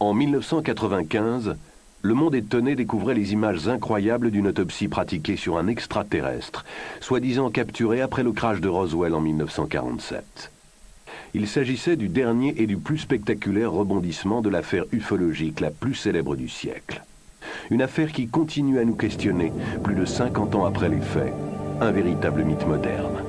En 1995, le monde étonné découvrait les images incroyables d'une autopsie pratiquée sur un extraterrestre, soi-disant capturé après le crash de Roswell en 1947. Il s'agissait du dernier et du plus spectaculaire rebondissement de l'affaire ufologique la plus célèbre du siècle. Une affaire qui continue à nous questionner plus de 50 ans après les faits. Un véritable mythe moderne.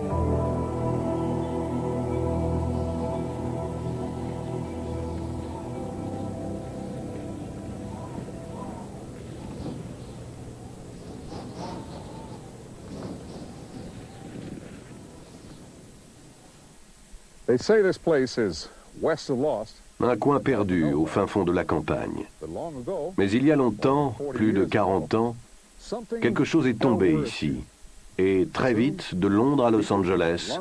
They say this place is west of Lost. Un coin perdu au fin fond de la campagne. Mais il y a longtemps, plus de 40 ans, quelque chose est tombé ici. Et très vite, de Londres à Los Angeles,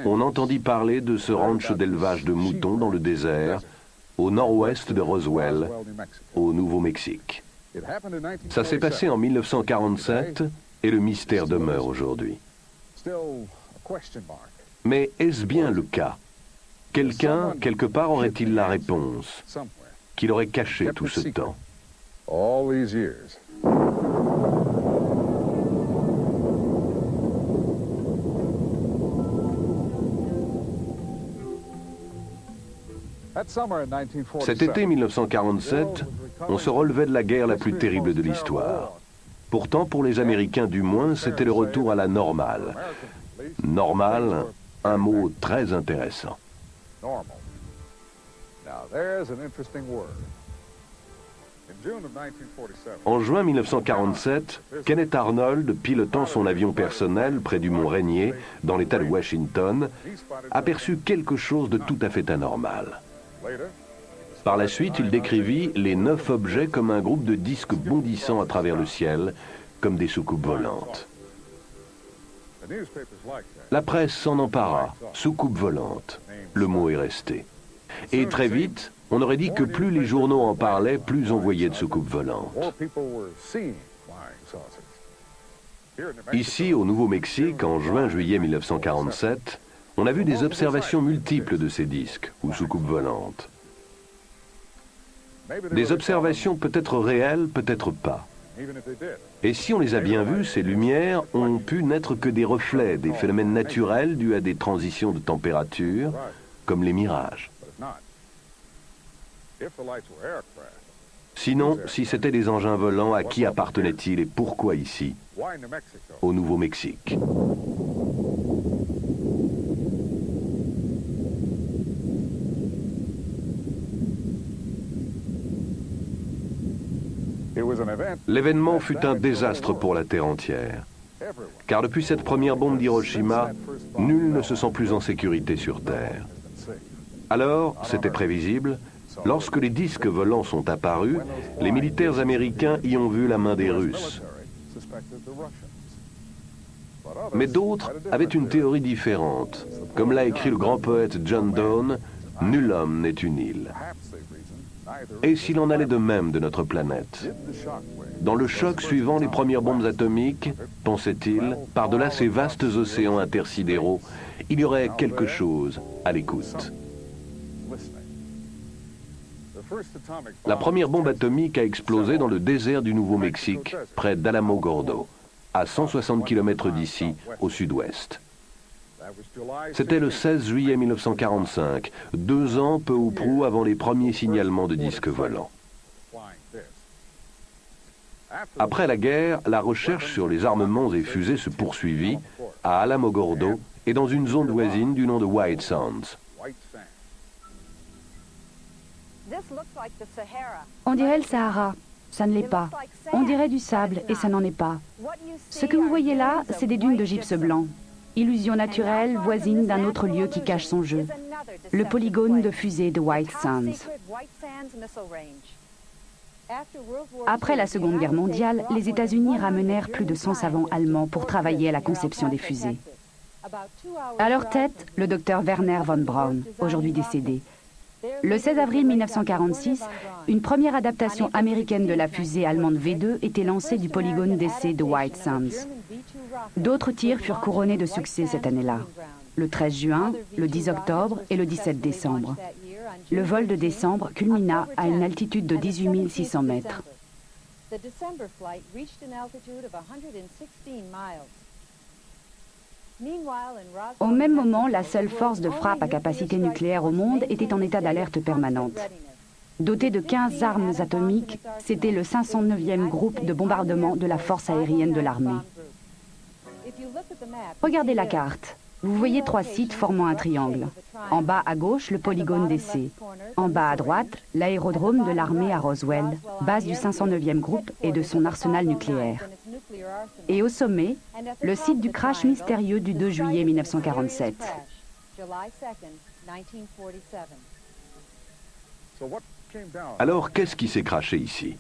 on entendit parler de ce ranch d'élevage de moutons dans le désert, au nord-ouest de Roswell, au Nouveau-Mexique. Ça s'est passé en 1947 et le mystère demeure aujourd'hui. Mais est-ce bien le cas? Quelqu'un, quelque part, aurait-il la réponse qu'il aurait caché tout ce temps? Cet été 1947, on se relevait de la guerre la plus terrible de l'histoire. Pourtant, pour les Américains du moins, c'était le retour à la normale. Normale, un mot très intéressant. En juin 1947, Kenneth Arnold, pilotant son avion personnel près du mont Rainier, dans l'État de Washington, aperçut quelque chose de tout à fait anormal. Par la suite, il décrivit les 9 objets comme un groupe de disques bondissant à travers le ciel, comme des soucoupes volantes. La presse s'en empara, soucoupe volante. Le mot est resté. Et très vite, on aurait dit que plus les journaux en parlaient, plus on voyait de soucoupes volantes. Ici, au Nouveau-Mexique, en juin-juillet 1947, on a vu des observations multiples de ces disques, ou soucoupes volantes. Des observations peut-être réelles, peut-être pas. Et si on les a bien vues, ces lumières ont pu n'être que des reflets, des phénomènes naturels dus à des transitions de température, comme les mirages. Sinon, si c'était des engins volants, à qui appartenaient-ils et pourquoi ici, au Nouveau-Mexique? L'événement fut un désastre pour la Terre entière. Car depuis cette première bombe d'Hiroshima, nul ne se sent plus en sécurité sur Terre. Alors, c'était prévisible, lorsque les disques volants sont apparus, les militaires américains y ont vu la main des Russes. Mais d'autres avaient une théorie différente. Comme l'a écrit le grand poète John Donne, « Nul homme n'est une île ». Et s'il en allait de même de notre planète? Dans le choc suivant les premières bombes atomiques, pensait-il, par-delà ces vastes océans intersidéraux, il y aurait quelque chose à l'écoute. La première bombe atomique a explosé dans le désert du Nouveau-Mexique, près d'Alamogordo, à 160 km d'ici, au sud-ouest. C'était le 16 juillet 1945, 2 ans peu ou prou avant les premiers signalements de disques volants. Après la guerre, la recherche sur les armements et fusées se poursuivit à Alamogordo et dans une zone voisine du nom de White Sands. On dirait le Sahara, ça ne l'est pas. On dirait du sable et ça n'en est pas. Ce que vous voyez là, c'est des dunes de gypse blanc. Illusion naturelle voisine d'un autre lieu qui cache son jeu. Le polygone de fusée de White Sands. Après la Seconde Guerre mondiale, les États-Unis ramenèrent plus de 100 savants allemands pour travailler à la conception des fusées. À leur tête, le docteur Werner von Braun, aujourd'hui décédé. Le 16 avril 1946, une première adaptation américaine de la fusée allemande V2 était lancée du polygone d'essai de White Sands. D'autres tirs furent couronnés de succès cette année-là, le 13 juin, le 10 octobre et le 17 décembre. Le vol de décembre culmina à une altitude de 18 600 mètres. Au même moment, la seule force de frappe à capacité nucléaire au monde était en état d'alerte permanente. Doté de 15 armes atomiques, c'était le 509e groupe de bombardement de la force aérienne de l'armée. Regardez la carte. Vous voyez 3 sites formant un triangle. En bas à gauche, le polygone d'essai. En bas à droite, l'aérodrome de l'armée à Roswell, base du 509e groupe et de son arsenal nucléaire. Et au sommet, le site du crash mystérieux du 2 juillet 1947. Alors, qu'est-ce qui s'est crashé ici?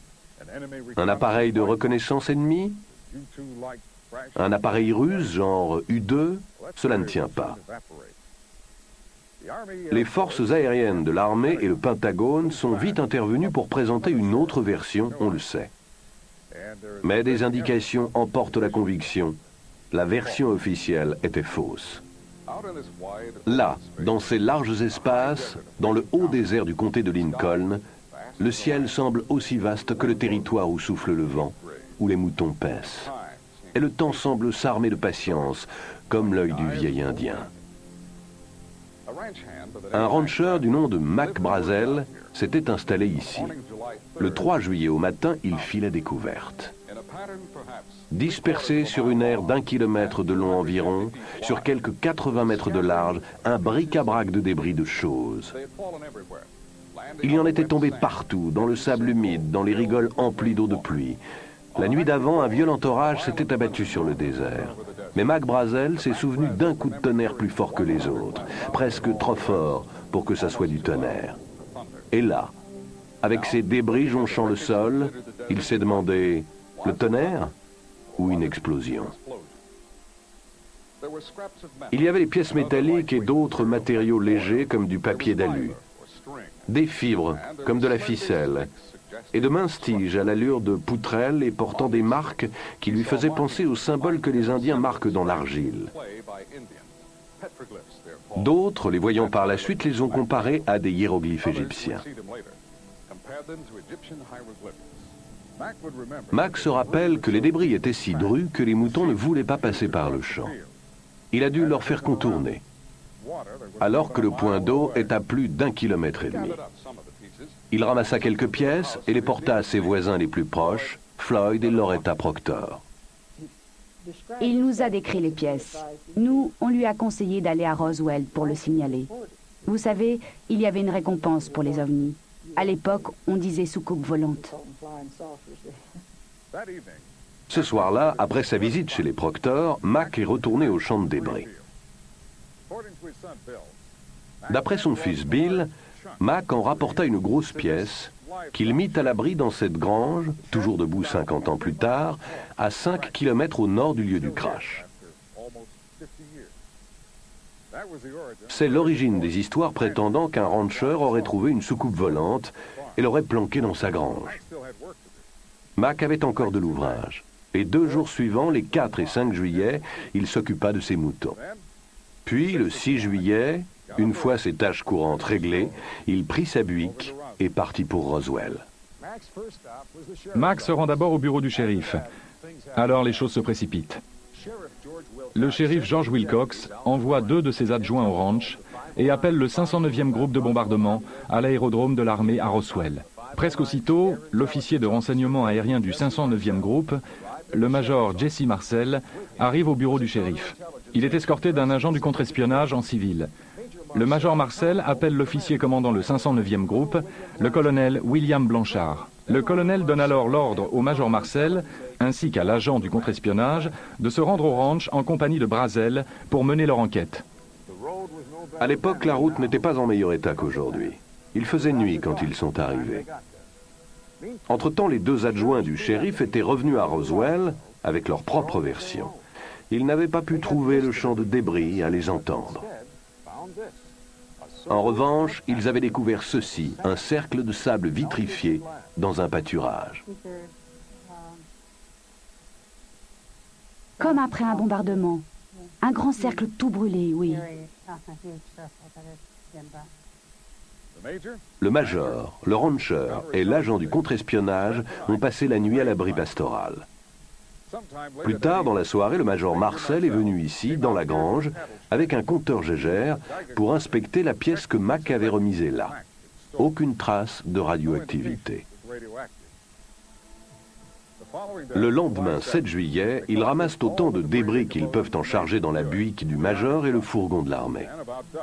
Un appareil de reconnaissance ennemi? Un appareil russe, genre U-2? Cela ne tient pas. Les forces aériennes de l'armée et le Pentagone sont vite intervenus pour présenter une autre version, on le sait. Mais des indications emportent la conviction. La version officielle était fausse. Là, dans ces larges espaces, dans le haut désert du comté de Lincoln, le ciel semble aussi vaste que le territoire où souffle le vent, où les moutons paissent. Et le temps semble s'armer de patience, comme l'œil du vieil Indien. Un rancher du nom de Mac Brazel s'était installé ici. Le 3 juillet au matin, il fit la découverte. Dispersé sur une aire d'1 kilomètre de long environ, sur quelques 80 mètres de large, un bric-à-brac de débris de choses. Il y en était tombé partout, dans le sable humide, dans les rigoles emplies d'eau de pluie. La nuit d'avant, un violent orage s'était abattu sur le désert. Mais Mac Brazel s'est souvenu d'un coup de tonnerre plus fort que les autres, presque trop fort pour que ça soit du tonnerre. Et là, avec ces débris jonchant le sol, il s'est demandé, le tonnerre ou une explosion? Il y avait des pièces métalliques et d'autres matériaux légers comme du papier d'alu, des fibres comme de la ficelle, et de minces tiges à l'allure de poutrelles et portant des marques qui lui faisaient penser aux symboles que les Indiens marquent dans l'argile. D'autres, les voyant par la suite, les ont comparés à des hiéroglyphes égyptiens. Mac se rappelle que les débris étaient si drus que les moutons ne voulaient pas passer par le champ. Il a dû leur faire contourner, alors que le point d'eau est à plus d'1,5 kilomètre. Il ramassa quelques pièces et les porta à ses voisins les plus proches, Floyd et Loretta Proctor. Il nous a décrit les pièces. Nous, on lui a conseillé d'aller à Roswell pour le signaler. Vous savez, il y avait une récompense pour les ovnis. À l'époque, on disait soucoupe volante. Ce soir-là, après sa visite chez les Proctor, Mac est retourné au champ de débris. D'après son fils Bill, Mac en rapporta une grosse pièce qu'il mit à l'abri dans cette grange, toujours debout 50 ans plus tard, à 5 kilomètres au nord du lieu du crash. C'est l'origine des histoires prétendant qu'un rancher aurait trouvé une soucoupe volante et l'aurait planquée dans sa grange. Mac avait encore de l'ouvrage, et 2 jours suivants, les 4 et 5 juillet, il s'occupa de ses moutons. Puis, le 6 juillet, une fois ses tâches courantes réglées, il prit sa buick et partit pour Roswell. Mac se rend d'abord au bureau du shérif. Alors les choses se précipitent. Le shérif George Wilcox envoie 2 de ses adjoints au ranch et appelle le 509e groupe de bombardement à l'aérodrome de l'armée à Roswell. Presque aussitôt, l'officier de renseignement aérien du 509e groupe, le major Jesse Marcel, arrive au bureau du shérif. Il est escorté d'un agent du contre-espionnage en civil. Le major Marcel appelle l'officier commandant le 509e groupe, le colonel William Blanchard. Le colonel donne alors l'ordre au major Marcel, ainsi qu'à l'agent du contre-espionnage, de se rendre au ranch en compagnie de Brazel pour mener leur enquête. À l'époque, la route n'était pas en meilleur état qu'aujourd'hui. Il faisait nuit quand ils sont arrivés. Entre-temps, les 2 adjoints du shérif étaient revenus à Roswell avec leur propre version. Ils n'avaient pas pu trouver le champ de débris à les entendre. En revanche, ils avaient découvert ceci, un cercle de sable vitrifié dans un pâturage. Comme après un bombardement. Un grand cercle tout brûlé, oui. Le major, le rancher et l'agent du contre-espionnage ont passé la nuit à l'abri pastoral. Plus tard dans la soirée, le major Marcel est venu ici, dans la grange, avec un compteur Geiger pour inspecter la pièce que Mac avait remisée là. Aucune trace de radioactivité. Le lendemain, 7 juillet, ils ramassent autant de débris qu'ils peuvent en charger dans la buick du major et le fourgon de l'armée.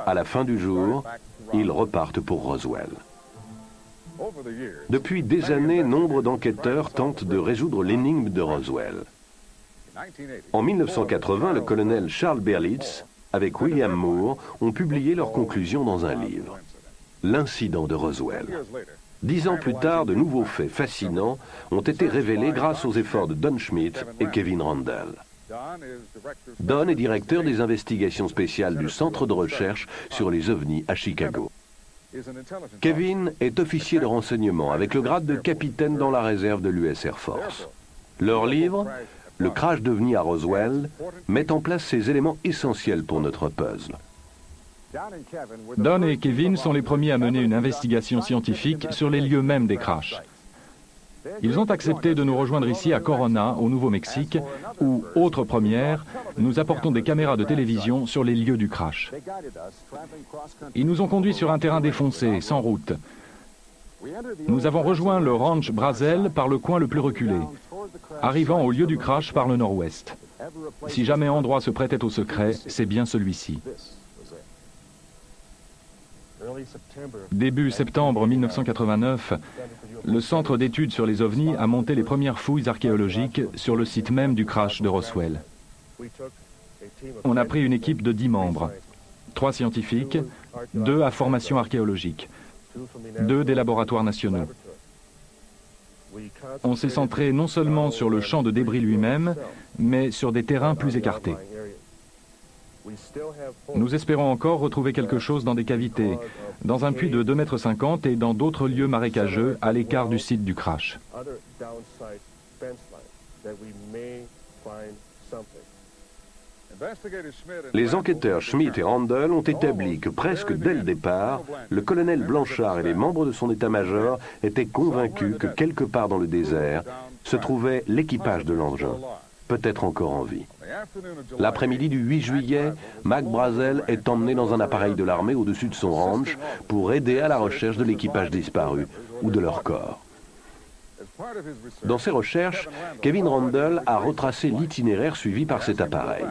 À la fin du jour, ils repartent pour Roswell. Depuis des années, nombre d'enquêteurs tentent de résoudre l'énigme de Roswell. En 1980, le colonel Charles Berlitz, avec William Moore, ont publié leurs conclusions dans un livre, L'incident de Roswell. 10 ans plus tard, de nouveaux faits fascinants ont été révélés grâce aux efforts de Don Schmitt et Kevin Randle. Don est directeur des investigations spéciales du Centre de recherche sur les ovnis à Chicago. Kevin est officier de renseignement avec le grade de capitaine dans la réserve de l'US Air Force. Leur livre, Le crash d'ovnis à Roswell, met en place ces éléments essentiels pour notre puzzle. Don et Kevin sont les premiers à mener une investigation scientifique sur les lieux mêmes des crashs. Ils ont accepté de nous rejoindre ici à Corona, au Nouveau-Mexique, où, autre première, nous apportons des caméras de télévision sur les lieux du crash. Ils nous ont conduits sur un terrain défoncé, sans route. Nous avons rejoint le ranch Brazel par le coin le plus reculé, arrivant au lieu du crash par le nord-ouest. Si jamais endroit se prêtait au secret, c'est bien celui-ci. Début septembre 1989, le Centre d'études sur les ovnis a monté les premières fouilles archéologiques sur le site même du crash de Roswell. On a pris une équipe de 10 membres, 3 scientifiques, 2 à formation archéologique, 2 des laboratoires nationaux. On s'est centré non seulement sur le champ de débris lui-même, mais sur des terrains plus écartés. Nous espérons encore retrouver quelque chose dans des cavités, dans un puits de 2,50 m et dans d'autres lieux marécageux à l'écart du site du crash. Les enquêteurs Schmitt et Randle ont établi que presque dès le départ, le colonel Blanchard et les membres de son état-major étaient convaincus que quelque part dans le désert se trouvait l'équipage de l'engin, peut-être encore en vie. L'après-midi du 8 juillet, Mac Brazel est emmené dans un appareil de l'armée au-dessus de son ranch pour aider à la recherche de l'équipage disparu ou de leur corps. Dans ses recherches, Kevin Randle a retracé l'itinéraire suivi par cet appareil.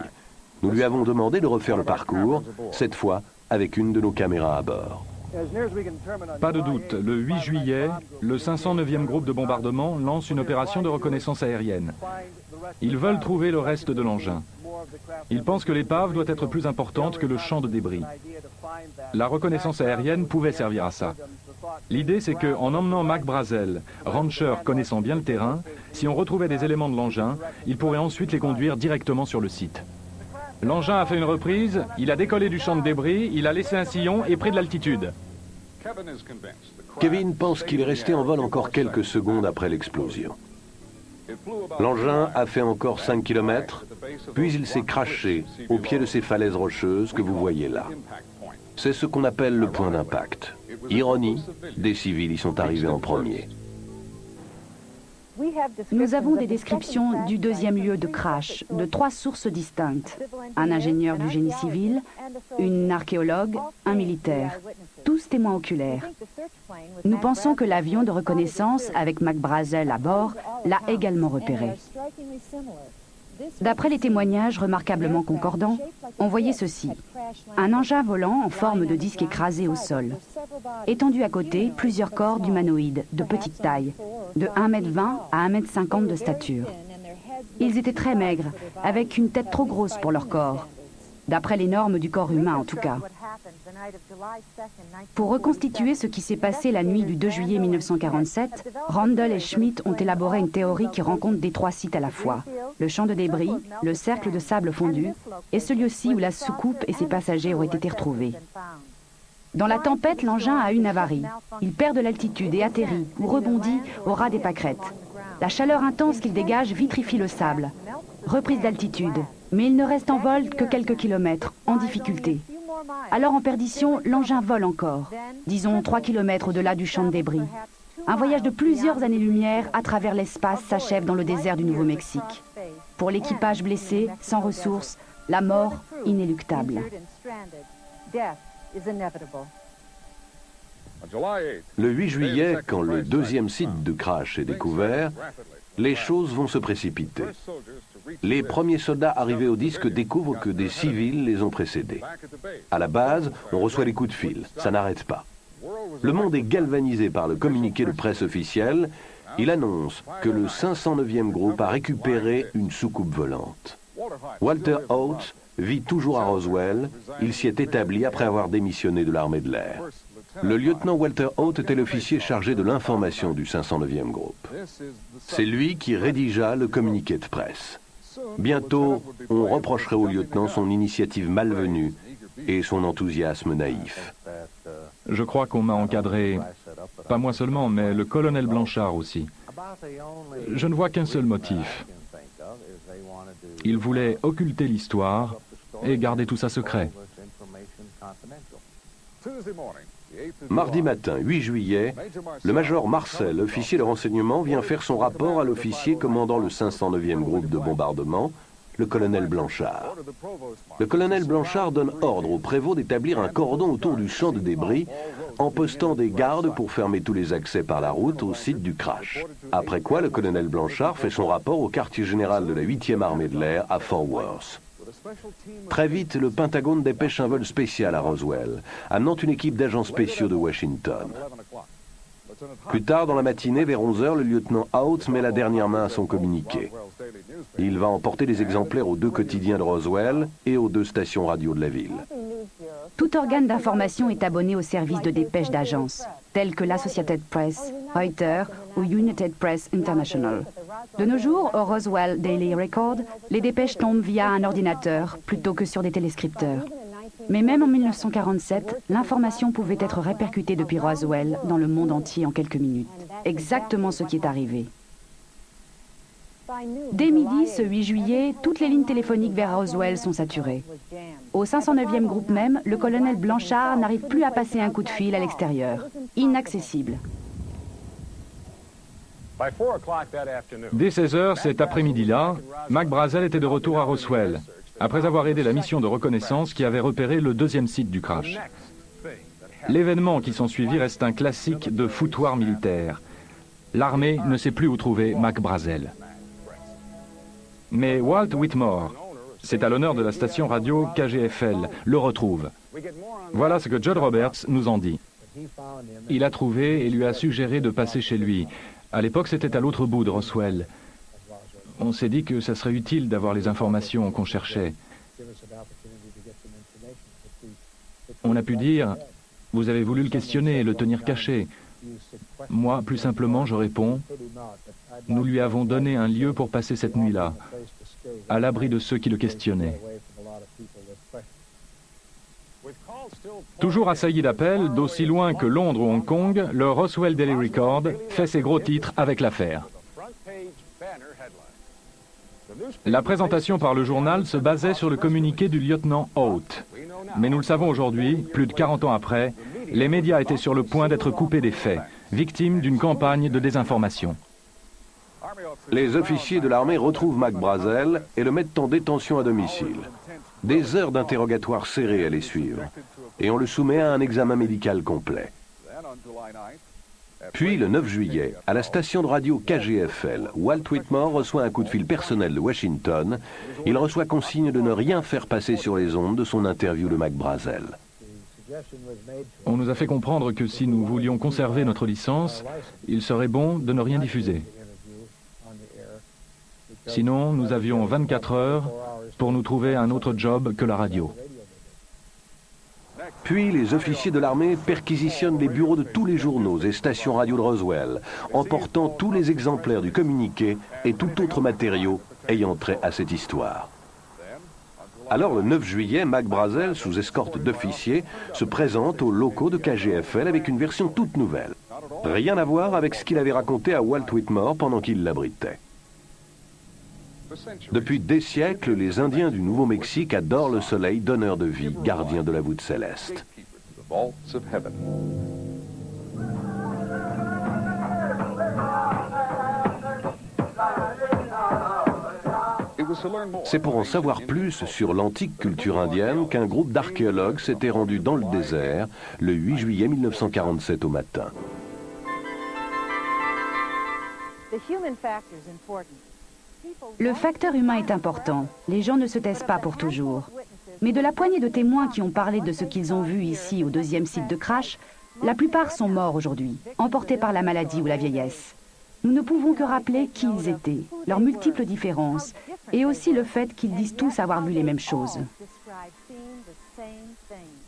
Nous lui avons demandé de refaire le parcours, cette fois avec une de nos caméras à bord. Pas de doute, le 8 juillet, le 509e groupe de bombardement lance une opération de reconnaissance aérienne. Ils veulent trouver le reste de l'engin. Ils pensent que l'épave doit être plus importante que le champ de débris. La reconnaissance aérienne pouvait servir à ça. L'idée, c'est qu'en emmenant Mac Brazel, rancher connaissant bien le terrain, si on retrouvait des éléments de l'engin, il pourrait ensuite les conduire directement sur le site. L'engin a fait une reprise, il a décollé du champ de débris, il a laissé un sillon et pris de l'altitude. Kevin pense qu'il est resté en vol encore quelques secondes après l'explosion. L'engin a fait encore 5 km, puis il s'est crashé au pied de ces falaises rocheuses que vous voyez là. C'est ce qu'on appelle le point d'impact. Ironie, des civils y sont arrivés en premier. Nous avons des descriptions du deuxième lieu de crash, de 3 sources distinctes. Un ingénieur du génie civil, une archéologue, un militaire. Tous témoins oculaires. Nous pensons que l'avion de reconnaissance avec Mac Brazel à bord l'a également repéré. D'après les témoignages remarquablement concordants, on voyait ceci. Un engin volant en forme de disque écrasé au sol. Étendu à côté, plusieurs corps d'humanoïdes de petite taille, de 1,20 m à 1,50 m de stature. Ils étaient très maigres, avec une tête trop grosse pour leur corps. D'après les normes du corps humain en tout cas. Pour reconstituer ce qui s'est passé la nuit du 2 juillet 1947, Randle et Schmitt ont élaboré une théorie qui rencontre des 3 sites à la fois. Le champ de débris, le cercle de sable fondu et ce lieu-ci où la soucoupe et ses passagers auraient été retrouvés. Dans la tempête, l'engin a une avarie. Il perd de l'altitude et atterrit ou rebondit au ras des pâquerettes. La chaleur intense qu'il dégage vitrifie le sable. Reprise d'altitude, mais il ne reste en vol que quelques kilomètres, en difficulté. Alors en perdition, l'engin vole encore, disons 3 km au-delà du champ de débris. Un voyage de plusieurs années-lumière à travers l'espace s'achève dans le désert du Nouveau-Mexique. Pour l'équipage blessé, sans ressources, la mort inéluctable. Le 8 juillet, quand le deuxième site de crash est découvert, les choses vont se précipiter. Les premiers soldats arrivés au disque découvrent que des civils les ont précédés. À la base, on reçoit des coups de fil, ça n'arrête pas. Le monde est galvanisé par le communiqué de presse officiel. Il annonce que le 509e groupe a récupéré une soucoupe volante. Walter Haut vit toujours à Roswell. Il s'y est établi après avoir démissionné de l'armée de l'air. Le lieutenant Walter Haut était l'officier chargé de l'information du 509e groupe. C'est lui qui rédigea le communiqué de presse. Bientôt, on reprocherait au lieutenant son initiative malvenue et son enthousiasme naïf. Je crois qu'on m'a encadré, pas moi seulement, mais le colonel Blanchard aussi. Je ne vois qu'un seul motif. Il voulait occulter l'histoire et garder tout ça secret. Mardi matin, 8 juillet, le major Marcel, officier de renseignement, vient faire son rapport à l'officier commandant le 509e groupe de bombardement, le colonel Blanchard. Le colonel Blanchard donne ordre au prévôt d'établir un cordon autour du champ de débris en postant des gardes pour fermer tous les accès par la route au site du crash. Après quoi, le colonel Blanchard fait son rapport au quartier général de la 8e armée de l'air à Fort Worth. Très vite, le Pentagone dépêche un vol spécial à Roswell, amenant une équipe d'agents spéciaux de Washington. Plus tard dans la matinée, vers 11 h, le lieutenant Haut met la dernière main à son communiqué. Il va emporter des exemplaires aux 2 quotidiens de Roswell et aux 2 stations radio de la ville. Tout organe d'information est abonné aux services de dépêche d'agence, tels que l'Associated Press, Reuters ou United Press International. De nos jours, au Roswell Daily Record, les dépêches tombent via un ordinateur plutôt que sur des téléscripteurs. Mais même en 1947, l'information pouvait être répercutée depuis Roswell dans le monde entier en quelques minutes. Exactement ce qui est arrivé. Dès midi, ce 8 juillet, toutes les lignes téléphoniques vers Roswell sont saturées. Au 509e groupe même, le colonel Blanchard n'arrive plus à passer un coup de fil à l'extérieur. Inaccessible. Dès 16 h cet après-midi-là, Mac Brazel était de retour à Roswell, après avoir aidé la mission de reconnaissance qui avait repéré le 2e site du crash. L'événement qui s'ensuivit reste un classique de foutoir militaire. L'armée ne sait plus où trouver Mac Brazel. Mais Walt Whitmore, c'est à l'honneur de la station radio KGFL, le retrouve. Voilà ce que Judd Roberts nous en dit. Il a trouvé et lui a suggéré de passer chez lui. À l'époque, c'était à l'autre bout de Roswell. On s'est dit que ça serait utile d'avoir les informations qu'on cherchait. On a pu dire, vous avez voulu le questionner, le tenir caché. Moi, plus simplement, je réponds, nous lui avons donné un lieu pour passer cette nuit-là, à l'abri de ceux qui le questionnaient. Toujours assailli d'appels, d'aussi loin que Londres ou Hong Kong, le Roswell Daily Record fait ses gros titres avec l'affaire. La présentation par le journal se basait sur le communiqué du lieutenant Haut. Mais nous le savons aujourd'hui, plus de 40 ans après, les médias étaient sur le point d'être coupés des faits, victimes d'une campagne de désinformation. Les officiers de l'armée retrouvent Mac Brazel et le mettent en détention à domicile. Des heures d'interrogatoire serrées allaient suivre, et on le soumet à un examen médical complet. Puis, le 9 juillet, à la station de radio KGFL, Walt Whitmore reçoit un coup de fil personnel de Washington. Il reçoit consigne de ne rien faire passer sur les ondes de son interview de Mac Brazel. On nous a fait comprendre que si nous voulions conserver notre licence, il serait bon de ne rien diffuser. Sinon, nous avions 24 heures pour nous trouver un autre job que la radio. Puis, les officiers de l'armée perquisitionnent les bureaux de tous les journaux et stations radio de Roswell, emportant tous les exemplaires du communiqué et tout autre matériau ayant trait à cette histoire. Alors, le 9 juillet, Mac Brazel, sous escorte d'officiers, se présente aux locaux de KGFL avec une version toute nouvelle. Rien à voir avec ce qu'il avait raconté à Walt Whitmore pendant qu'il l'abritait. Depuis des siècles, les Indiens du Nouveau-Mexique adorent le soleil, donneur de vie, gardien de la voûte céleste. C'est pour en savoir plus sur l'antique culture indienne qu'un groupe d'archéologues s'était rendu dans le désert le 8 juillet 1947 au matin. Le facteur humain est important. Les gens ne se taisent pas pour toujours. Mais de la poignée de témoins qui ont parlé de ce qu'ils ont vu ici au deuxième site de crash, la plupart sont morts aujourd'hui, emportés par la maladie ou la vieillesse. Nous ne pouvons que rappeler qui ils étaient, leurs multiples différences, et aussi le fait qu'ils disent tous avoir vu les mêmes choses.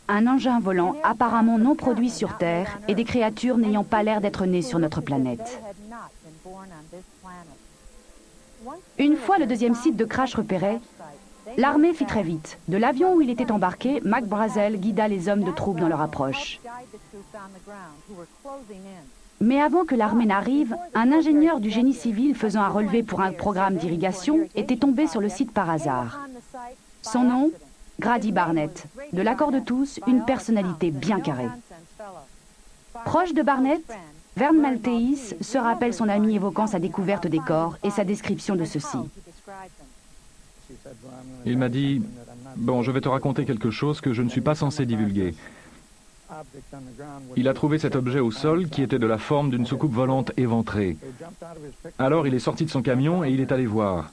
Un engin volant apparemment non produit sur Terre et des créatures n'ayant pas l'air d'être nées sur notre planète. Une fois le deuxième site de crash repéré, l'armée fit très vite. De l'avion où il était embarqué, Mac Brazel guida les hommes de troupes dans leur approche. Mais avant que l'armée n'arrive, un ingénieur du génie civil faisant un relevé pour un programme d'irrigation était tombé sur le site par hasard. Son nom, Grady Barnett. De l'accord de tous, une personnalité bien carrée. Proche de Barnett, Vern Maltese se rappelle son ami évoquant sa découverte des corps et sa description de ceux-ci. Il m'a dit, bon, je vais te raconter quelque chose que je ne suis pas censé divulguer. Il a trouvé cet objet au sol qui était de la forme d'une soucoupe volante éventrée. Alors il est sorti de son camion et il est allé voir.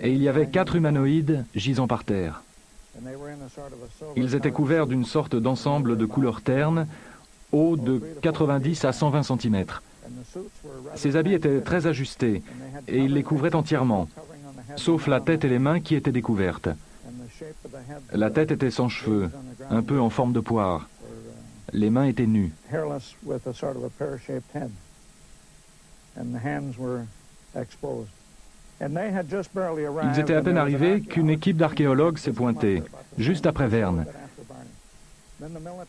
Et il y avait 4 humanoïdes gisant par terre. Ils étaient couverts d'une sorte d'ensemble de couleur terne, haut de 90 à 120 cm. Ces habits étaient très ajustés et ils les couvraient entièrement, sauf la tête et les mains qui étaient découvertes. La tête était sans cheveux, un peu en forme de poire. Les mains étaient nues. Ils étaient à peine arrivés qu'une équipe d'archéologues s'est pointée, juste après Vern.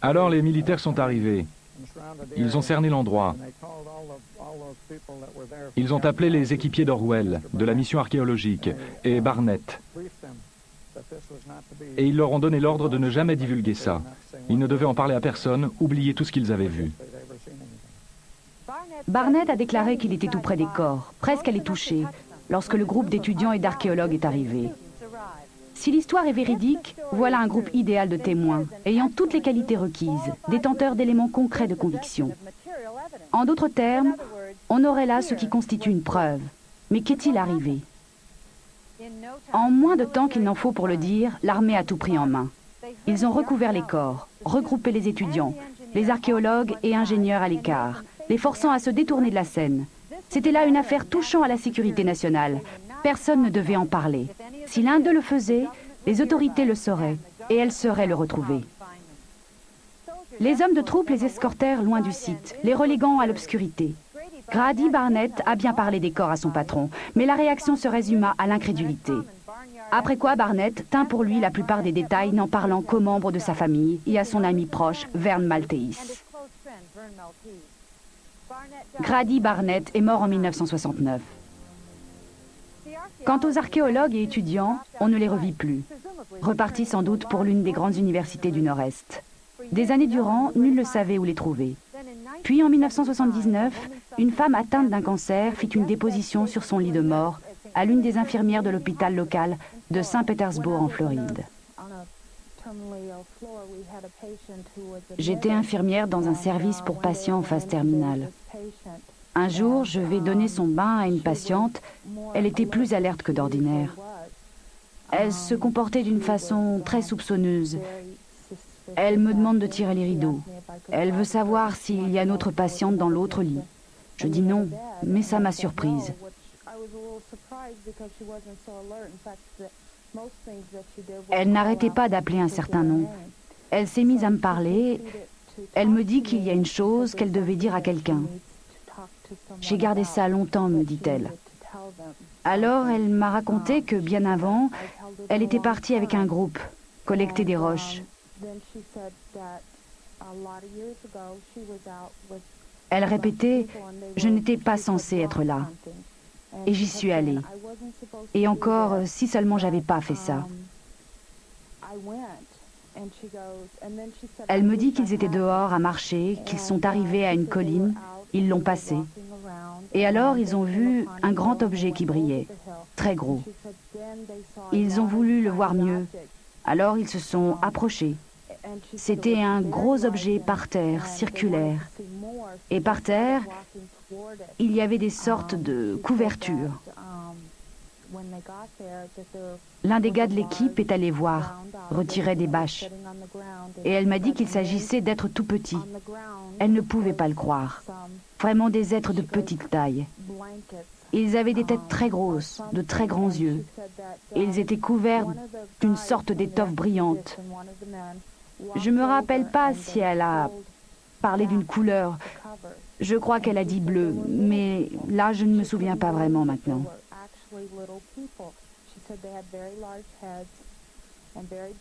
Alors les militaires sont arrivés. Ils ont cerné l'endroit. Ils ont appelé les équipiers d'Orwell, de la mission archéologique, et Barnett. Et ils leur ont donné l'ordre de ne jamais divulguer ça. Ils ne devaient en parler à personne, oublier tout ce qu'ils avaient vu. Barnett a déclaré qu'il était tout près des corps, presque à les toucher, lorsque le groupe d'étudiants et d'archéologues est arrivé. Si l'histoire est véridique, voilà un groupe idéal de témoins, ayant toutes les qualités requises, détenteurs d'éléments concrets de conviction. En d'autres termes, on aurait là ce qui constitue une preuve. Mais qu'est-il arrivé? En moins de temps qu'il n'en faut pour le dire, l'armée a tout pris en main. Ils ont recouvert les corps, regroupé les étudiants, les archéologues et ingénieurs à l'écart, les forçant à se détourner de la scène. C'était là une affaire touchant à la sécurité nationale. Personne ne devait en parler. Si l'un d'eux le faisait, les autorités le sauraient, et elles sauraient le retrouver. Les hommes de troupe les escortèrent loin du site, les reléguant à l'obscurité. Grady Barnett a bien parlé des corps à son patron, mais la réaction se résuma à l'incrédulité. Après quoi Barnett tint pour lui la plupart des détails, n'en parlant qu'aux membres de sa famille et à son ami proche, Vern Maltese. Grady Barnett est mort en 1969. Quant aux archéologues et étudiants, on ne les revit plus. Repartis sans doute pour l'une des grandes universités du Nord-Est. Des années durant, nul ne savait où les trouver. Puis en 1979, une femme atteinte d'un cancer fit une déposition sur son lit de mort à l'une des infirmières de l'hôpital local de Saint-Pétersbourg en Floride. J'étais infirmière dans un service pour patients en phase terminale. Un jour, je vais donner son bain à une patiente. Elle était plus alerte que d'ordinaire. Elle se comportait d'une façon très soupçonneuse. Elle me demande de tirer les rideaux. Elle veut savoir s'il y a une autre patiente dans l'autre lit. Je dis non, mais ça m'a surprise. Elle n'arrêtait pas d'appeler un certain nom. Elle s'est mise à me parler. Elle me dit qu'il y a une chose qu'elle devait dire à quelqu'un. J'ai gardé ça longtemps, me dit-elle. Alors elle m'a raconté que bien avant, elle était partie avec un groupe, collecter des roches. Elle répétait, je n'étais pas censée être là. Et j'y suis allée. Et encore, si seulement j'avais pas fait ça. Elle me dit qu'ils étaient dehors à marcher, qu'ils sont arrivés à une colline, ils l'ont passé. Et alors, ils ont vu un grand objet qui brillait, très gros. Ils ont voulu le voir mieux. Alors, ils se sont approchés. C'était un gros objet par terre, circulaire. Et par terre, il y avait des sortes de couvertures. L'un des gars de l'équipe est allé voir, retirer des bâches. Et elle m'a dit qu'il s'agissait d'êtres tout petits. Elle ne pouvait pas le croire. Vraiment des êtres de petite taille. Ils avaient des têtes très grosses, de très grands yeux. Et ils étaient couverts d'une sorte d'étoffe brillante. Je ne me rappelle pas si elle a parlé d'une couleur. Je crois qu'elle a dit bleu, mais là, je ne me souviens pas vraiment maintenant.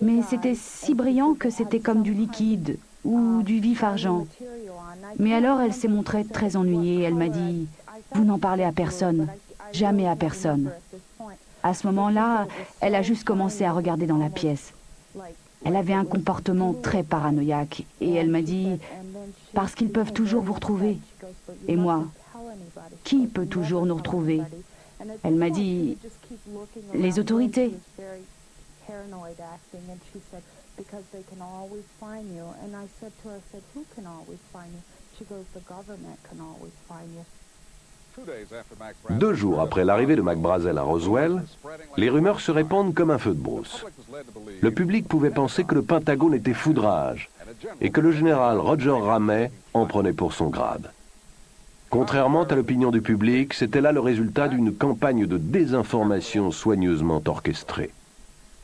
Mais c'était si brillant que c'était comme du liquide ou du vif argent. Mais alors elle s'est montrée très ennuyée. Elle m'a dit « Vous n'en parlez à personne, jamais à personne ». À ce moment-là, elle a juste commencé à regarder dans la pièce. Elle avait un comportement très paranoïaque et elle m'a dit « Parce qu'ils peuvent toujours vous retrouver ». Et moi, qui peut toujours nous retrouver? Elle m'a dit « Les autorités ». Deux jours après l'arrivée de Mac Brazel à Roswell, les rumeurs se répandent comme un feu de brousse. Le public pouvait penser que le Pentagone était foudrage et que le général Roger Ramey en prenait pour son grade. Contrairement à l'opinion du public, c'était là le résultat d'une campagne de désinformation soigneusement orchestrée.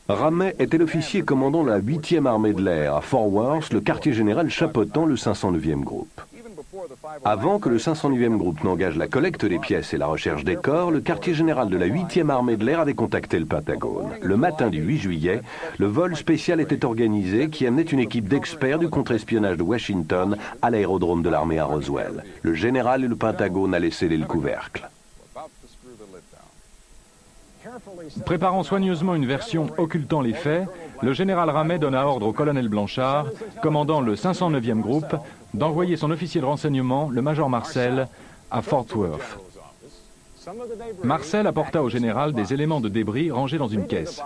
Ramey était l'officier commandant la 8e armée de l'air à Fort Worth, le quartier général chapeautant le 509e groupe. Avant que le 509e groupe n'engage la collecte des pièces et la recherche des corps, le quartier général de la 8e armée de l'air avait contacté le Pentagone. Le matin du 8 juillet, le vol spécial était organisé qui amenait une équipe d'experts du contre-espionnage de Washington à l'aérodrome de l'armée à Roswell. Le général et le Pentagone allaient sceller le couvercle. Préparant soigneusement une version occultant les faits, le général Ramey donna ordre au colonel Blanchard, commandant le 509e groupe, d'envoyer son officier de renseignement, le major Marcel, à Fort Worth. Marcel apporta au général des éléments de débris rangés dans une caisse.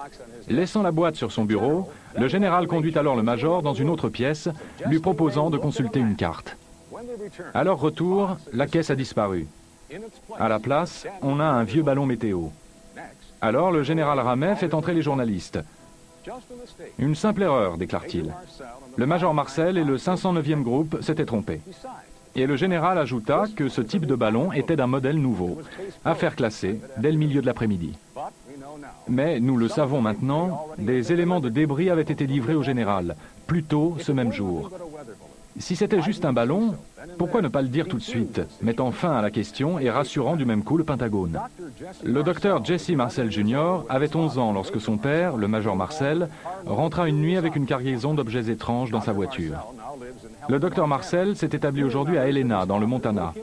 Laissant la boîte sur son bureau, le général conduit alors le major dans une autre pièce, lui proposant de consulter une carte. À leur retour, la caisse a disparu. À la place, on a un vieux ballon météo. Alors le général Ramey fait entrer les journalistes. Une simple erreur, déclare-t-il. Le major Marcel et le 509e groupe s'étaient trompés. Et le général ajouta que ce type de ballon était d'un modèle nouveau, à faire classer dès le milieu de l'après-midi. Mais, nous le savons maintenant, des éléments de débris avaient été livrés au général, plus tôt ce même jour. Si c'était juste un ballon, pourquoi ne pas le dire tout de suite, mettant fin à la question et rassurant du même coup le Pentagone? Le docteur Jesse Marcel Jr. avait 11 ans lorsque son père, le major Marcel, rentra une nuit avec une cargaison d'objets étranges dans sa voiture. Le docteur Marcel s'est établi aujourd'hui à Helena, dans le Montana.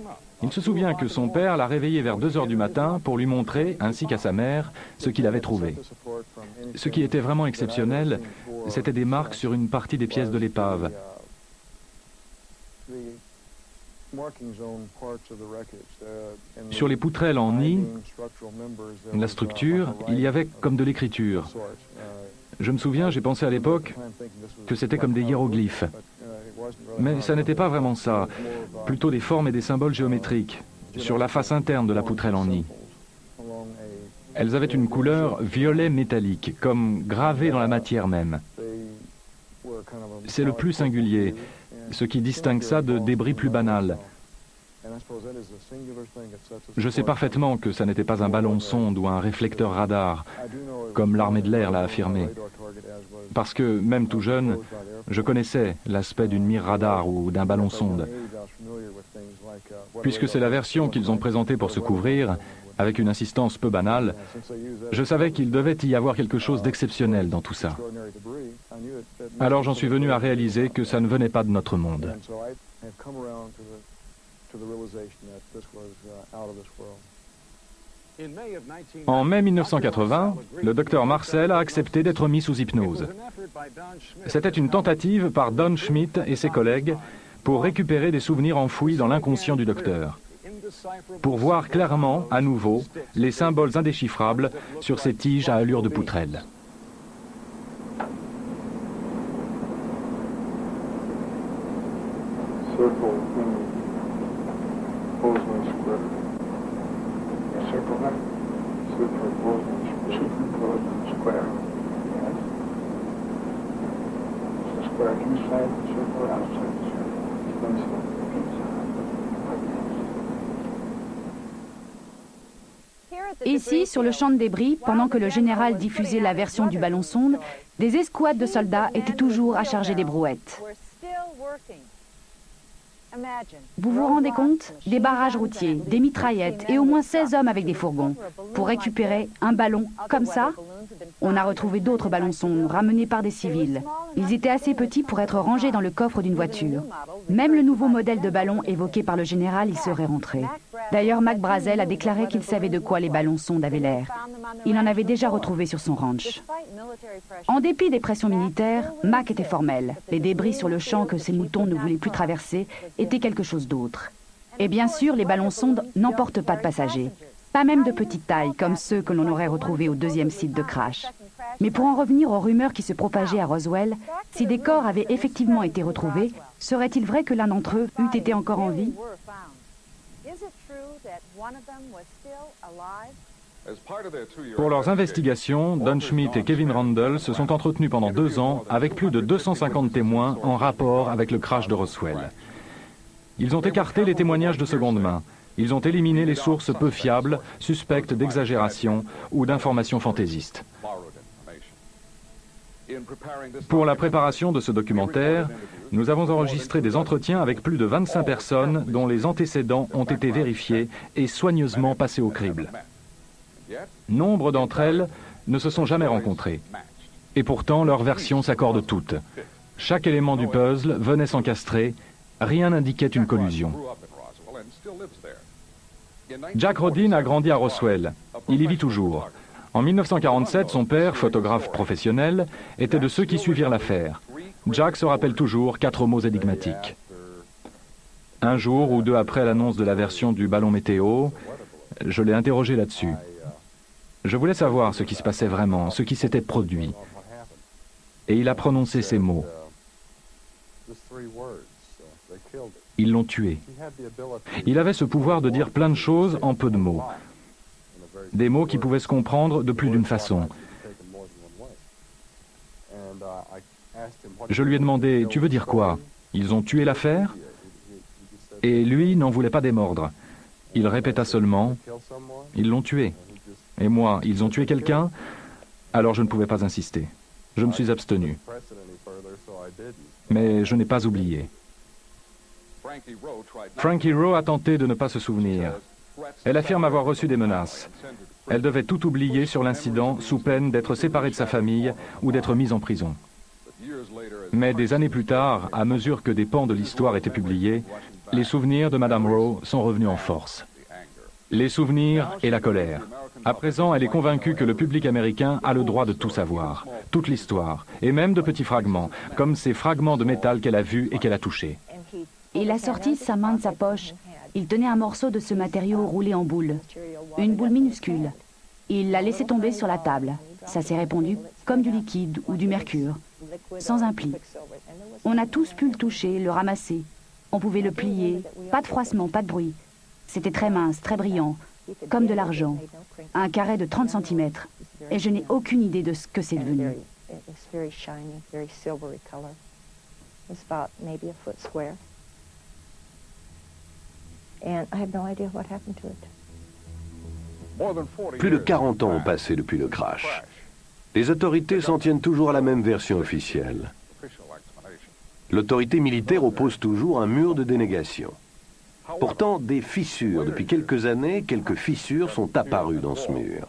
Il se souvient que son père l'a réveillé vers 2 heures du matin pour lui montrer, ainsi qu'à sa mère, ce qu'il avait trouvé. Ce qui était vraiment exceptionnel, c'était des marques sur une partie des pièces de l'épave. Sur les poutrelles en nid, la structure, il y avait comme de l'écriture. Je me souviens, j'ai pensé à l'époque que c'était comme des hiéroglyphes. Mais ça n'était pas vraiment ça, plutôt des formes et des symboles géométriques, sur la face interne de la poutrelle en nid. Elles avaient une couleur violet métallique, comme gravée dans la matière même. C'est le plus singulier, ce qui distingue ça de débris plus banals. Je sais parfaitement que ça n'était pas un ballon sonde ou un réflecteur radar, comme l'armée de l'air l'a affirmé. Parce que, même tout jeune, je connaissais l'aspect d'une mire radar ou d'un ballon sonde. Puisque c'est la version qu'ils ont présentée pour se couvrir, avec une insistance peu banale, je savais qu'il devait y avoir quelque chose d'exceptionnel dans tout ça. Alors j'en suis venu à réaliser que ça ne venait pas de notre monde. En mai 1980, le docteur Marcel a accepté d'être mis sous hypnose. C'était une tentative par Don Schmitt et ses collègues pour récupérer des souvenirs enfouis dans l'inconscient du docteur, pour voir clairement, à nouveau, les symboles indéchiffrables sur ces tiges à allure de poutrelle. Ici, sur le champ de débris, pendant que le général diffusait la version du ballon-sonde, des escouades de soldats étaient toujours à charger des brouettes. Vous vous rendez compte? Des barrages routiers, des mitraillettes et au moins 16 hommes avec des fourgons. Pour récupérer un ballon comme ça? On a retrouvé d'autres ballons-sondes ramenés par des civils. Ils étaient assez petits pour être rangés dans le coffre d'une voiture. Même le nouveau modèle de ballon évoqué par le général y serait rentré. D'ailleurs, Mac Brazel a déclaré qu'il savait de quoi les ballons-sondes avaient l'air. Il en avait déjà retrouvé sur son ranch. En dépit des pressions militaires, Mac était formel. Les débris sur le champ que ses moutons ne voulaient plus traverser étaient quelque chose d'autre. Et bien sûr, les ballons-sondes n'emportent pas de passagers. Pas même de petite taille, comme ceux que l'on aurait retrouvés au deuxième site de crash. Mais pour en revenir aux rumeurs qui se propageaient à Roswell, si des corps avaient effectivement été retrouvés, serait-il vrai que l'un d'entre eux eût été encore en vie? Pour leurs investigations, Don Schmitt et Kevin Randle se sont entretenus pendant 2 ans avec plus de 250 témoins en rapport avec le crash de Roswell. Ils ont écarté les témoignages de seconde main. Ils ont éliminé les sources peu fiables, suspectes d'exagération ou d'informations fantaisistes. Pour la préparation de ce documentaire, nous avons enregistré des entretiens avec plus de 25 personnes dont les antécédents ont été vérifiés et soigneusement passés au crible. Nombre d'entre elles ne se sont jamais rencontrées. Et pourtant, leurs versions s'accordent toutes. Chaque élément du puzzle venait s'encastrer, rien n'indiquait une collusion. Jack Rodin a grandi à Roswell. Il y vit toujours. En 1947, son père, photographe professionnel, était de ceux qui suivirent l'affaire. Jack se rappelle toujours 4 mots énigmatiques. Un jour ou 2 après l'annonce de la version du ballon météo, je l'ai interrogé là-dessus. Je voulais savoir ce qui se passait vraiment, ce qui s'était produit. Et il a prononcé ces mots. Ils l'ont tué. Il avait ce pouvoir de dire plein de choses en peu de mots. Des mots qui pouvaient se comprendre de plus d'une façon. Je lui ai demandé, tu veux dire quoi? Ils ont tué l'affaire? Et lui n'en voulait pas démordre. Il répéta seulement, ils l'ont tué. Et moi, ils ont tué quelqu'un? Alors je ne pouvais pas insister. Je me suis abstenu. Mais je n'ai pas oublié. Frankie Rowe a tenté de ne pas se souvenir. Elle affirme avoir reçu des menaces. Elle devait tout oublier sur l'incident sous peine d'être séparée de sa famille ou d'être mise en prison. Mais des années plus tard, à mesure que des pans de l'histoire étaient publiés, les souvenirs de Madame Rowe sont revenus en force. Les souvenirs et la colère. À présent, elle est convaincue que le public américain a le droit de tout savoir, toute l'histoire, et même de petits fragments, comme ces fragments de métal qu'elle a vus et qu'elle a touchés. Il a sorti sa main de sa poche. Il tenait un morceau de ce matériau roulé en boule. Une boule minuscule. Il l'a laissé tomber sur la table. Ça s'est répandu comme du liquide ou du mercure, sans un pli. On a tous pu le toucher, le ramasser. On pouvait le plier, pas de froissement, pas de bruit. C'était très mince, très brillant, comme de l'argent. Un carré de 30 cm. Et je n'ai aucune idée de ce que c'est devenu. Plus de 40 ans ont passé depuis le crash. Les autorités s'en tiennent toujours à la même version officielle. L'autorité militaire oppose toujours un mur de dénégation. Pourtant, des fissures, depuis quelques années, quelques fissures sont apparues dans ce mur.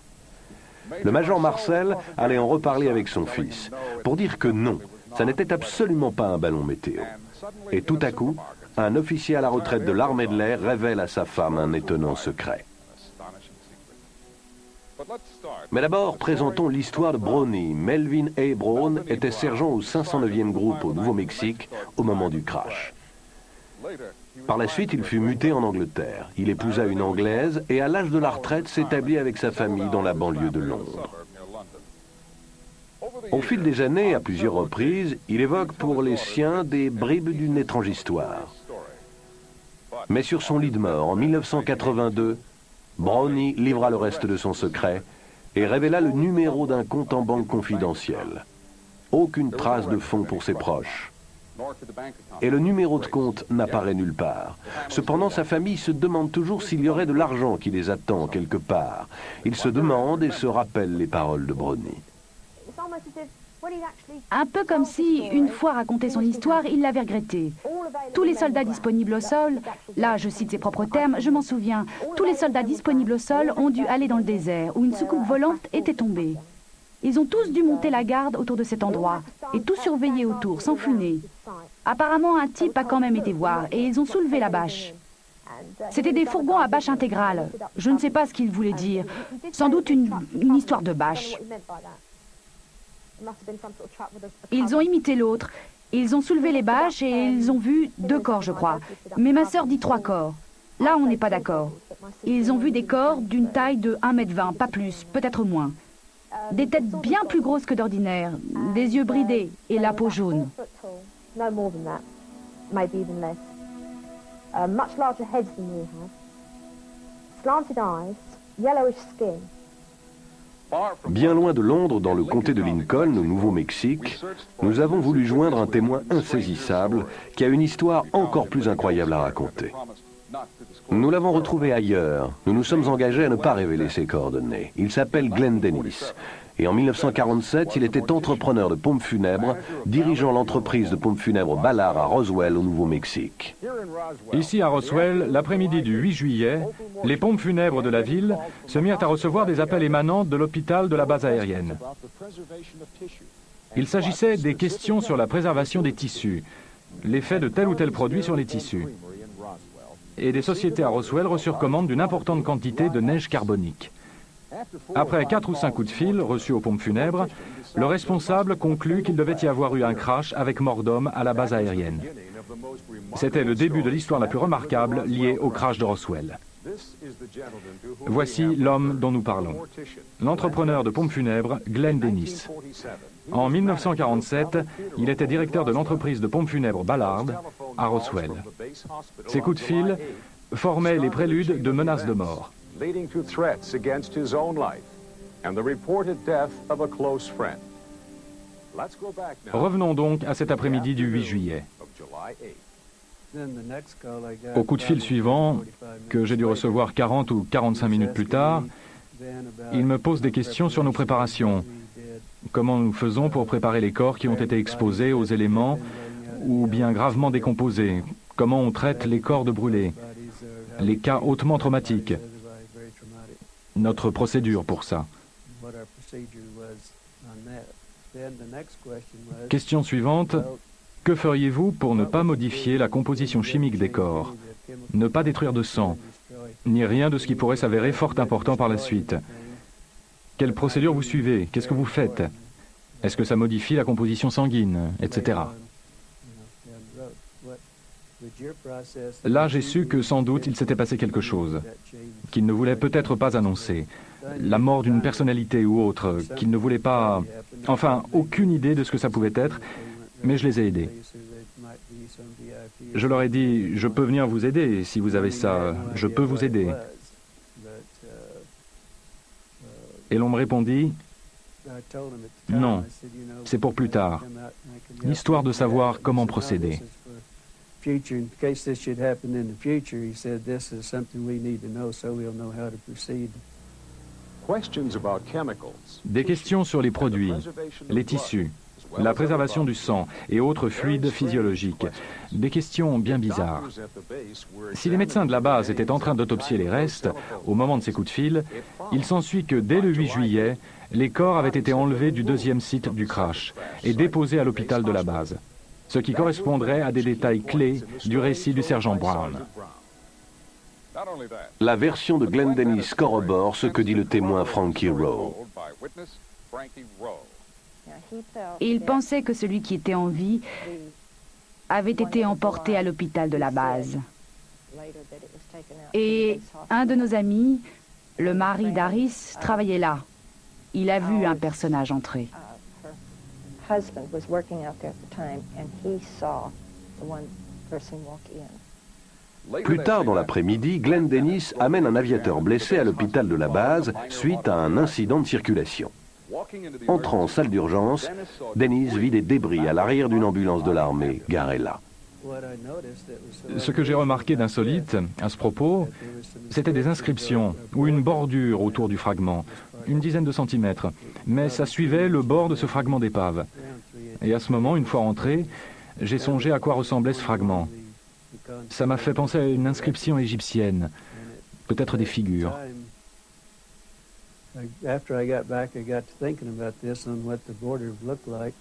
Le major Marcel allait en reparler avec son fils, pour dire que non, ça n'était absolument pas un ballon météo. Et tout à coup, un officier à la retraite de l'armée de l'air révèle à sa femme un étonnant secret. Mais d'abord, présentons l'histoire de Brownie. Melvin A. Brown était sergent au 509e groupe au Nouveau-Mexique au moment du crash. Par la suite, il fut muté en Angleterre. Il épousa une Anglaise et à l'âge de la retraite s'établit avec sa famille dans la banlieue de Londres. Au fil des années, à plusieurs reprises, il évoque pour les siens des bribes d'une étrange histoire. Mais sur son lit de mort, en 1982, Brownie livra le reste de son secret et révéla le numéro d'un compte en banque confidentiel. Aucune trace de fonds pour ses proches. Et le numéro de compte n'apparaît nulle part. Cependant, sa famille se demande toujours s'il y aurait de l'argent qui les attend quelque part. Ils se demandent et se rappellent les paroles de Brownie. Un peu comme si, une fois raconté son histoire, il l'avait regretté. Tous les soldats disponibles au sol, là je cite ses propres termes, je m'en souviens, tous les soldats disponibles au sol ont dû aller dans le désert où une soucoupe volante était tombée. Ils ont tous dû monter la garde autour de cet endroit et tout surveiller autour, sans funer. Apparemment, un type a quand même été voir et ils ont soulevé la bâche. C'était des fourgons à bâche intégrale. Je ne sais pas ce qu'il voulait dire. Sans doute une histoire de bâche. Ils ont imité l'autre. Ils ont soulevé les bâches et ils ont vu 2 corps, je crois. Mais ma sœur dit 3 corps. Là, on n'est pas d'accord. Ils ont vu des corps d'une taille de 1,20 m, pas plus, peut-être moins. Des têtes bien plus grosses que d'ordinaire, des yeux bridés et la peau jaune. Bien loin de Londres, dans le comté de Lincoln, au Nouveau-Mexique, nous avons voulu joindre un témoin insaisissable qui a une histoire encore plus incroyable à raconter. Nous l'avons retrouvé ailleurs. Nous nous sommes engagés à ne pas révéler ses coordonnées. Il s'appelle Glenn Dennis. Et en 1947, il était entrepreneur de pompes funèbres, dirigeant l'entreprise de pompes funèbres Ballard à Roswell, au Nouveau-Mexique. Ici à Roswell, l'après-midi du 8 juillet, les pompes funèbres de la ville se mirent à recevoir des appels émanant de l'hôpital de la base aérienne. Il s'agissait des questions sur la préservation des tissus, l'effet de tel ou tel produit sur les tissus. Et des sociétés à Roswell reçurent commande d'une importante quantité de neige carbonique. Après 4 ou 5 coups de fil reçus aux pompes funèbres, le responsable conclut qu'il devait y avoir eu un crash avec mort d'homme à la base aérienne. C'était le début de l'histoire la plus remarquable liée au crash de Roswell. Voici l'homme dont nous parlons. L'entrepreneur de pompes funèbres, Glenn Dennis. En 1947, il était directeur de l'entreprise de pompes funèbres Ballard à Roswell. Ces coups de fil formaient les préludes de menaces de mort. Leading to threats against his own life and the reported death of a close friend. Let's go back now. Revenons donc à cet après-midi du 8 juillet. Au coup de fil suivant, que j'ai dû recevoir 40 ou 45 minutes plus tard, il me pose des questions sur nos préparations. Comment nous faisons pour préparer les corps qui ont été exposés aux éléments ou bien gravement décomposés? Comment on traite les corps de brûlés? Les cas hautement traumatiques. Notre procédure pour ça. Question suivante. Que feriez-vous pour ne pas modifier la composition chimique des corps, ne pas détruire de sang, ni rien de ce qui pourrait s'avérer fort important par la suite? Quelle procédure vous suivez? Qu'est-ce que vous faites? Est-ce que ça modifie la composition sanguine, etc. Là, j'ai su que sans doute il s'était passé quelque chose, qu'il ne voulait peut-être pas annoncer. La mort d'une personnalité ou autre, qu'il ne voulait pas... Enfin, aucune idée de ce que ça pouvait être, mais je les ai aidés. Je leur ai dit, je peux venir vous aider si vous avez ça, je peux vous aider. Et l'on me répondit, non, c'est pour plus tard, l'histoire de savoir comment procéder. Future, in case this should happen in the future, he said this is something we need to know so we'll know how to proceed. Questions about chemicals. Des questions sur les produits, les tissus, la préservation du sang et autres fluides physiologiques. Des questions bien bizarres. Si les médecins de la base étaient en train d'autopsier les restes, au moment de ces coups de fil, il s'ensuit que dès le 8 juillet, les corps avaient été enlevés du 2e site du crash et déposés à l'hôpital de la base, ce qui correspondrait à des détails clés du récit du sergent Brown. La version de Glenn Dennis corrobore ce que dit le témoin Frankie Rowe. Il pensait que celui qui était en vie avait été emporté à l'hôpital de la base. Et un de nos amis, le mari d'Aris, travaillait là. Il a vu un personnage entrer. Plus tard dans l'après-midi, Glenn Dennis amène un aviateur blessé à l'hôpital de la base suite à un incident de circulation. Entrant en salle d'urgence, Dennis vit des débris à l'arrière d'une ambulance de l'armée garée là. Ce que j'ai remarqué d'insolite à ce propos, c'était des inscriptions ou une bordure autour du fragment, une dizaine de centimètres, mais ça suivait le bord de ce fragment d'épave. Et à ce moment, une fois rentré, j'ai songé à quoi ressemblait ce fragment. Ça m'a fait penser à une inscription égyptienne, peut-être des figures. After I got back, I got to thinking about this on what the border looked like,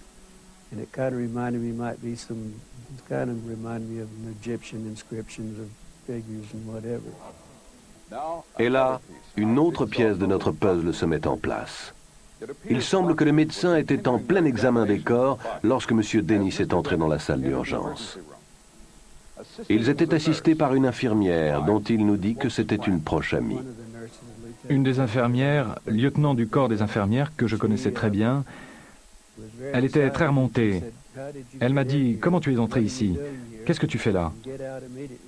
and it kind of reminded me of an Egyptian inscriptions of figures and whatever. Et là, une autre pièce de notre puzzle se met en place. Il semble que le médecin était en plein examen des corps lorsque M. Dennis est entré dans la salle d'urgence. Ils étaient assistés par une infirmière dont il nous dit que c'était une proche amie. Une des infirmières, lieutenant du corps des infirmières que je connaissais très bien, elle était très remontée. Elle m'a dit « Comment tu es entré ici? Qu'est-ce que tu fais là?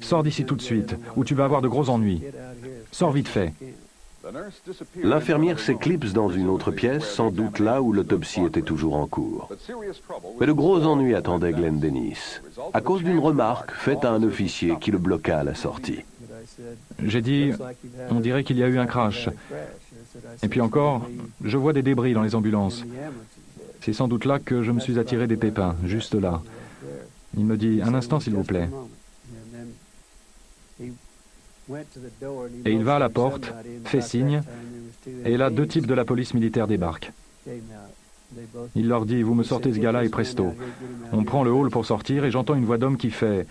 Sors d'ici tout de suite, ou tu vas avoir de gros ennuis. Sors vite fait. » L'infirmière s'éclipse dans une autre pièce, sans doute là où l'autopsie était toujours en cours. Mais de gros ennuis attendaient Glenn Dennis, à cause d'une remarque faite à un officier qui le bloqua à la sortie. J'ai dit « On dirait qu'il y a eu un crash. » Et puis encore, je vois des débris dans les ambulances. C'est sans doute là que je me suis attiré des pépins, juste là. Il me dit « Un instant, s'il vous plaît. » Et il va à la porte, fait signe, et là, deux types de la police militaire débarquent. Il leur dit « Vous me sortez ce gars-là et presto. » On prend le hall pour sortir et j'entends une voix d'homme qui fait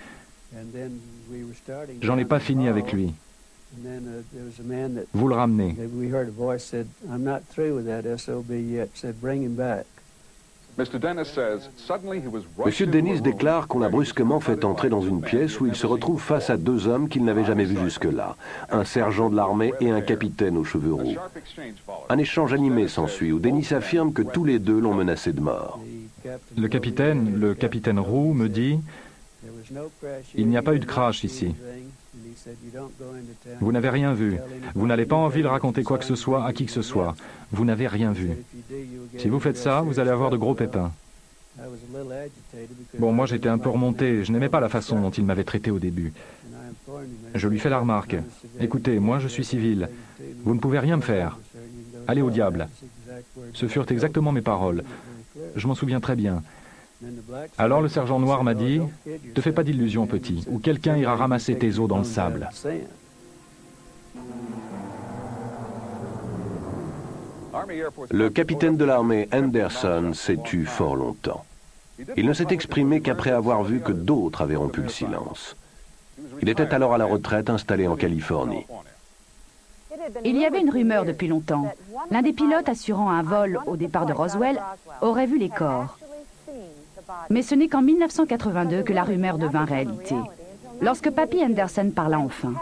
« J'en ai pas fini avec lui. Vous le ramenez. » M. Dennis déclare qu'on l'a brusquement fait entrer dans une pièce où il se retrouve face à deux hommes qu'il n'avait jamais vus jusque-là, un sergent de l'armée et un capitaine aux cheveux roux. Un échange animé s'ensuit où Dennis affirme que tous les deux l'ont menacé de mort. Le capitaine Roux me dit « Il n'y a pas eu de crash ici. Vous n'avez rien vu. Vous n'avez pas envie de raconter quoi que ce soit à qui que ce soit. Vous n'avez rien vu. Si vous faites ça, vous allez avoir de gros pépins. » Bon, moi j'étais un peu remonté. Je n'aimais pas la façon dont il m'avait traité au début. Je lui fais la remarque. « Écoutez, moi je suis civil. Vous ne pouvez rien me faire. Allez au diable. » Ce furent exactement mes paroles. Je m'en souviens très bien. Alors le sergent noir m'a dit « Te fais pas d'illusions, petit, ou quelqu'un ira ramasser tes os dans le sable. » Le capitaine de l'armée Anderson s'est tu fort longtemps. Il ne s'est exprimé qu'après avoir vu que d'autres avaient rompu le silence. Il était alors à la retraite installé en Californie. Il y avait une rumeur depuis longtemps. L'un des pilotes assurant un vol au départ de Roswell aurait vu les corps. Mais ce n'est qu'en 1982 que la rumeur devint réalité. Lorsque Papy Henderson parla enfin,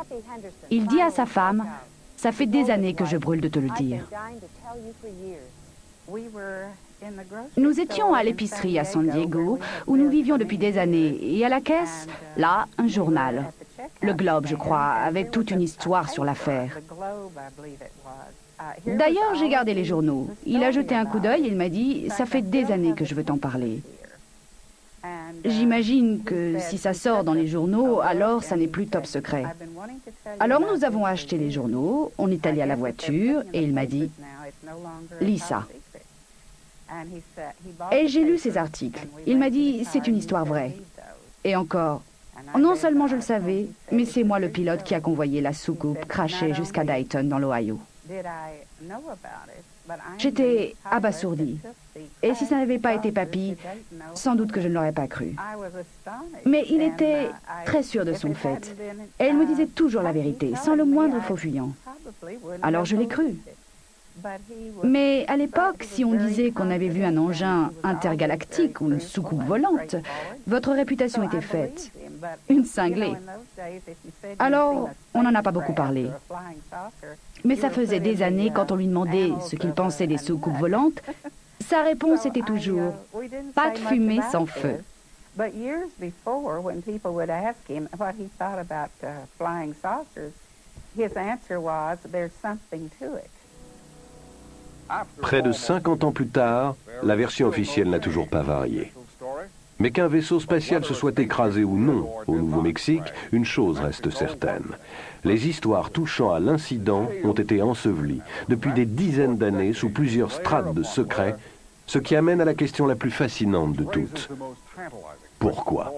il dit à sa femme « Ça fait des années que je brûle de te le dire. » Nous étions à l'épicerie à San Diego, où nous vivions depuis des années, et à la caisse, là, un journal. Le Globe, je crois, avec toute une histoire sur l'affaire. D'ailleurs, j'ai gardé les journaux. Il a jeté un coup d'œil et il m'a dit « Ça fait des années que je veux t'en parler. » J'imagine que si ça sort dans les journaux, alors ça n'est plus top secret. Alors nous avons acheté les journaux, on est allé à la voiture et il m'a dit « Lis ça. » Et j'ai lu ces articles. Il m'a dit « C'est une histoire vraie. » Et encore, non seulement je le savais, mais c'est moi le pilote qui a convoyé la soucoupe crashée jusqu'à Dayton dans l'Ohio. J'étais abasourdie. Et si ça n'avait pas été papy, sans doute que je ne l'aurais pas cru. Mais il était très sûr de son fait. Et il me disait toujours la vérité, sans le moindre faux fuyant. Alors je l'ai cru. Mais à l'époque, si on disait qu'on avait vu un engin intergalactique ou une soucoupe volante, votre réputation était faite. Une cinglée. Alors, on n'en a pas beaucoup parlé. Mais ça faisait des années, quand on lui demandait ce qu'il pensait des soucoupes volantes, sa réponse était toujours « pas de fumée sans feu ». Près de 50 ans plus tard, la version officielle n'a toujours pas varié. Mais qu'un vaisseau spatial se soit écrasé ou non au Nouveau-Mexique, une chose reste certaine. Les histoires touchant à l'incident ont été ensevelies depuis des dizaines d'années sous plusieurs strates de secrets, ce qui amène à la question la plus fascinante de toutes. Pourquoi ?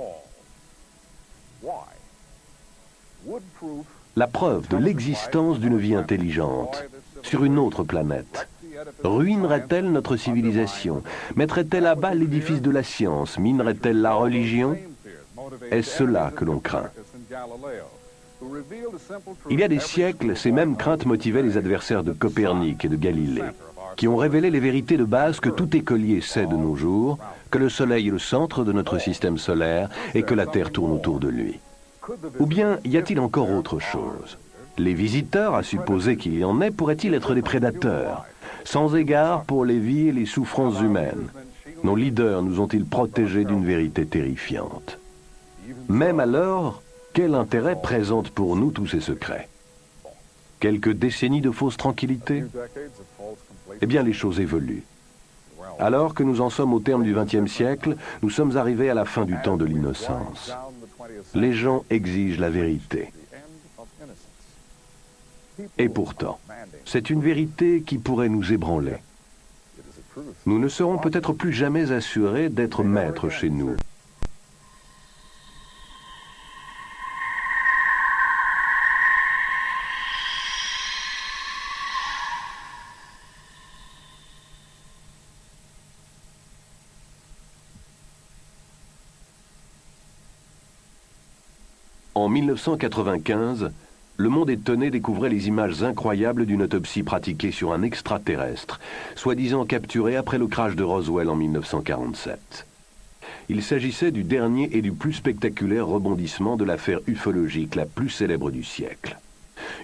La preuve de l'existence d'une vie intelligente sur une autre planète ruinerait-elle notre civilisation? Mettrait-elle à bas l'édifice de la science? Minerait-elle la religion? Est-ce cela que l'on craint? Il y a des siècles, ces mêmes craintes motivaient les adversaires de Copernic et de Galilée, qui ont révélé les vérités de base que tout écolier sait de nos jours, que le Soleil est le centre de notre système solaire et que la Terre tourne autour de lui. Ou bien y a-t-il encore autre chose? Les visiteurs, à supposer qu'il y en ait, pourraient-ils être des prédateurs, sans égard pour les vies et les souffrances humaines? Nos leaders nous ont-ils protégés d'une vérité terrifiante? Même alors, quel intérêt présentent pour nous tous ces secrets? Quelques décennies de fausse tranquillité? Eh bien, les choses évoluent. Alors que nous en sommes au terme du XXe siècle, nous sommes arrivés à la fin du temps de l'innocence. Les gens exigent la vérité. Et pourtant, c'est une vérité qui pourrait nous ébranler. Nous ne serons peut-être plus jamais assurés d'être maîtres chez nous. En 1995, le monde étonné découvrait les images incroyables d'une autopsie pratiquée sur un extraterrestre, soi-disant capturé après le crash de Roswell en 1947. Il s'agissait du dernier et du plus spectaculaire rebondissement de l'affaire ufologique la plus célèbre du siècle.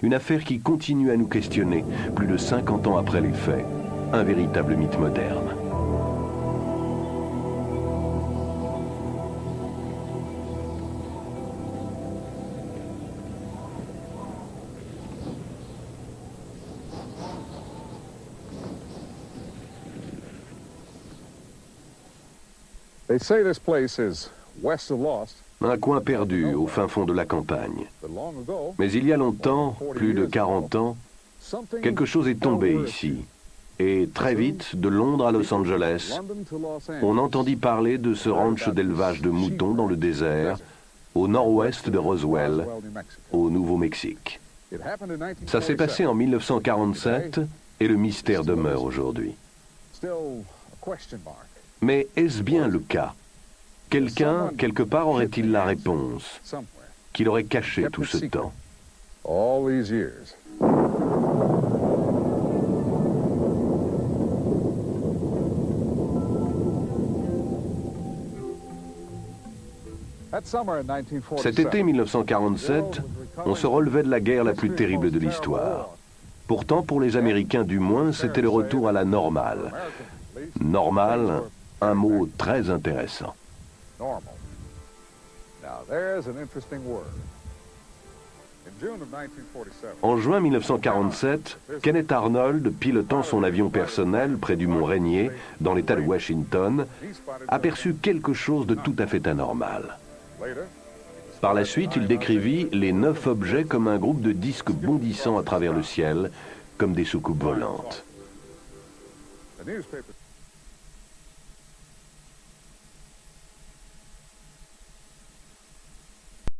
Une affaire qui continue à nous questionner, plus de 50 ans après les faits. Un véritable mythe moderne. Un coin perdu au fin fond de la campagne. Mais il y a longtemps, plus de 40 ans, quelque chose est tombé ici. Et très vite, de Londres à Los Angeles, on entendit parler de ce ranch d'élevage de moutons dans le désert, au nord-ouest de Roswell, au Nouveau-Mexique. Ça s'est passé en 1947 et le mystère demeure aujourd'hui. Mais est-ce bien le cas? Quelqu'un, quelque part, aurait-il la réponse qu'il aurait caché tout ce temps? Cet été 1947, on se relevait de la guerre la plus terrible de l'histoire. Pourtant, pour les Américains du moins, c'était le retour à la normale. Normale, un mot très intéressant. En juin 1947, Kenneth Arnold, pilotant son avion personnel près du mont Rainier, dans l'État de Washington, aperçut quelque chose de tout à fait anormal. Par la suite, il décrivit les 9 objets comme un groupe de disques bondissant à travers le ciel, comme des soucoupes volantes.